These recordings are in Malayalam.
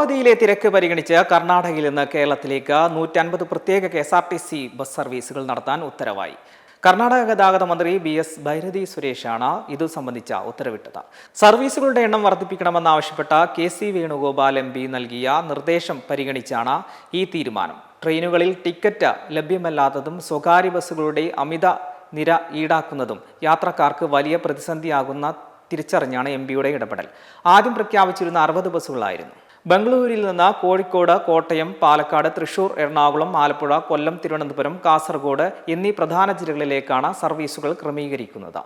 ഓണാവധിയിലെ തിരക്ക് പരിഗണിച്ച് കർണാടകയിൽ നിന്ന് കേരളത്തിലേക്ക് 150 പ്രത്യേക KSRTC ബസ് സർവീസുകൾ നടത്താൻ ഉത്തരവായി. കർണാടക ഗതാഗത മന്ത്രി BS ഭൈരതി സുരേഷാണ് ഇതു സംബന്ധിച്ച ഉത്തരവിട്ടത്. സർവീസുകളുടെ എണ്ണം വർദ്ധിപ്പിക്കണമെന്നാവശ്യപ്പെട്ട KC വേണുഗോപാൽ MP നൽകിയ നിർദ്ദേശം പരിഗണിച്ചാണ് ഈ തീരുമാനം. ട്രെയിനുകളിൽ ടിക്കറ്റ് ലഭ്യമല്ലാത്തതും സ്വകാര്യ ബസ്സുകളുടെ അമിത നിര ഈടാക്കുന്നതും യാത്രക്കാർക്ക് വലിയ പ്രതിസന്ധിയാകുന്ന തിരിച്ചറിഞ്ഞാണ് MPയുടെ ഇടപെടൽ. ആദ്യം പ്രഖ്യാപിച്ചിരുന്ന 60 ബസ്സുകളായിരുന്നു. ബംഗളൂരിൽ നിന്ന് കോഴിക്കോട്, കോട്ടയം, പാലക്കാട്, തൃശൂർ, എറണാകുളം, ആലപ്പുഴ, കൊല്ലം, തിരുവനന്തപുരം, കാസർഗോഡ് എന്നീ പ്രധാന ജില്ലകളിലേക്കാണ് സർവീസുകൾ ക്രമീകരിക്കുന്നത്.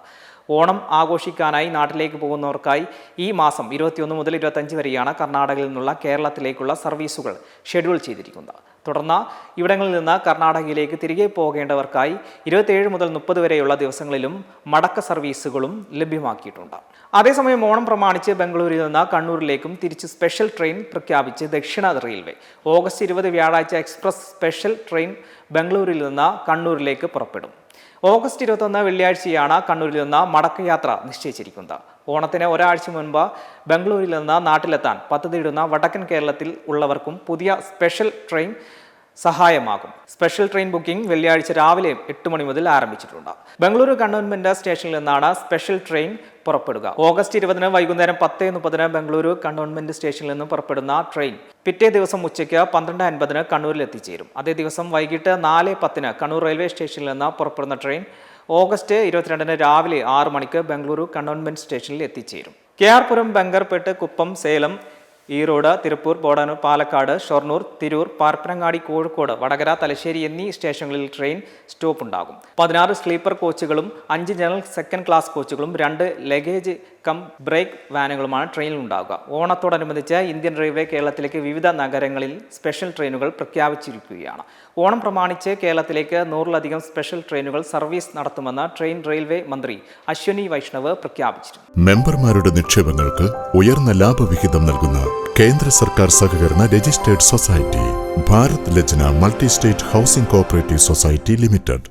ഓണം ആഘോഷിക്കാനായി നാട്ടിലേക്ക് പോകുന്നവർക്കായി ഈ മാസം 21 മുതൽ 25 വരെയാണ് കർണാടകയിൽ നിന്നുള്ള കേരളത്തിലേക്കുള്ള സർവീസുകൾ ഷെഡ്യൂൾ ചെയ്തിരിക്കുന്നത്. തുടർന്ന് ഇവിടങ്ങളിൽ നിന്ന് കർണാടകയിലേക്ക് തിരികെ പോകേണ്ടവർക്കായി 27 മുതൽ 30 വരെയുള്ള ദിവസങ്ങളിലും മടക്ക സർവീസുകളും ലഭ്യമാക്കിയിട്ടുണ്ട്. അതേസമയം ഓണം പ്രമാണിച്ച് ബംഗളൂരിൽ നിന്ന് കണ്ണൂരിലേക്കും തിരിച്ച് സ്പെഷ്യൽ ട്രെയിൻ പ്രഖ്യാപിച്ച് ദക്ഷിണ റെയിൽവേ. ഓഗസ്റ്റ് 20 വ്യാഴാഴ്ച എക്സ്പ്രസ് സ്പെഷ്യൽ ട്രെയിൻ ബംഗളൂരിൽ നിന്ന് കണ്ണൂരിലേക്ക് പുറപ്പെടും. ഓഗസ്റ്റ് 21 വെള്ളിയാഴ്ചയാണ് കണ്ണൂരിൽ നിന്ന് മടക്കയാത്ര നിശ്ചയിച്ചിരിക്കുന്നത്. ഓണത്തിന് ഒരാഴ്ച മുൻപ് ബംഗളൂരിൽ നിന്ന് നാട്ടിലെത്താൻ പദ്ധതിയിടുന്ന വടക്കൻ കേരളത്തിൽ ഉള്ളവർക്കും പുതിയ സ്പെഷ്യൽ ട്രെയിൻ സഹായമാകും. സ്പെഷ്യൽ ട്രെയിൻ ബുക്കിംഗ് വെള്ളിയാഴ്ച രാവിലെ 8 മണി മുതൽ ആരംഭിച്ചിട്ടുണ്ട്. ബംഗളൂരു കണ്ടോൺമെന്റ് സ്റ്റേഷനിൽ നിന്നാണ് സ്പെഷ്യൽ ട്രെയിൻ പുറപ്പെടുക. ഓഗസ്റ്റ് 20 വൈകുന്നേരം 10:30 ബംഗളൂരു കണ്ടോൺമെന്റ് സ്റ്റേഷനിൽ നിന്ന് പുറപ്പെടുന്ന ട്രെയിൻ പിറ്റേ ദിവസം ഉച്ചയ്ക്ക് 12:50 കണ്ണൂരിൽ എത്തിച്ചേരും. അതേ ദിവസം വൈകിട്ട് 4:10 കണ്ണൂർ റെയിൽവേ സ്റ്റേഷനിൽ നിന്ന് പുറപ്പെടുന്ന ട്രെയിൻ ഓഗസ്റ്റ് 22 രാവിലെ 6 മണിക്ക് ബംഗളൂരു കണ്ടോൺമെന്റ് സ്റ്റേഷനിൽ എത്തിച്ചേരും. KR പുരം, ബങ്കർപേട്ട്, കുപ്പം, സേലം, ഈറോഡ്, തിരുപ്പൂർ, ബോഡാനൂർ, പാലക്കാട്, ഷൊർണൂർ, തിരൂർ, പാർപ്പനങ്ങാടി, കോഴിക്കോട്, വടകര, തലശ്ശേരി എന്നീ സ്റ്റേഷനുകളിൽ ട്രെയിൻ സ്റ്റോപ്പ് ഉണ്ടാകും. 16 സ്ലീപ്പർ കോച്ചുകളും 5 ജനറൽ സെക്കൻഡ് ക്ലാസ് കോച്ചുകളും 2 ലഗേജ് കം ബ്രേക്ക് വാനുകളുമാണ് ട്രെയിനിൽ ഉണ്ടാകുക. ഓണത്തോടനുബന്ധിച്ച് ഇന്ത്യൻ റെയിൽവേ കേരളത്തിലേക്ക് വിവിധ നഗരങ്ങളിൽ സ്പെഷ്യൽ ട്രെയിനുകൾ പ്രഖ്യാപിച്ചിരിക്കുകയാണ്. ഓണം പ്രമാണിച്ച് കേരളത്തിലേക്ക് 100-ലധികം സ്പെഷ്യൽ ട്രെയിനുകൾ സർവീസ് നടത്തുമെന്ന് ട്രെയിൻ റെയിൽവേ മന്ത്രി അശ്വനി വൈഷ്ണവ് പ്രഖ്യാപിച്ചിരുന്നു. മെമ്പർമാരുടെ നിക്ഷേപങ്ങൾക്ക് ഉയർന്ന ലാഭവിഹിതം നൽകുന്ന കേന്ദ്ര സർക്കാർ സഹകരണ registered society Bharat Lajna multi state housing cooperative society limited.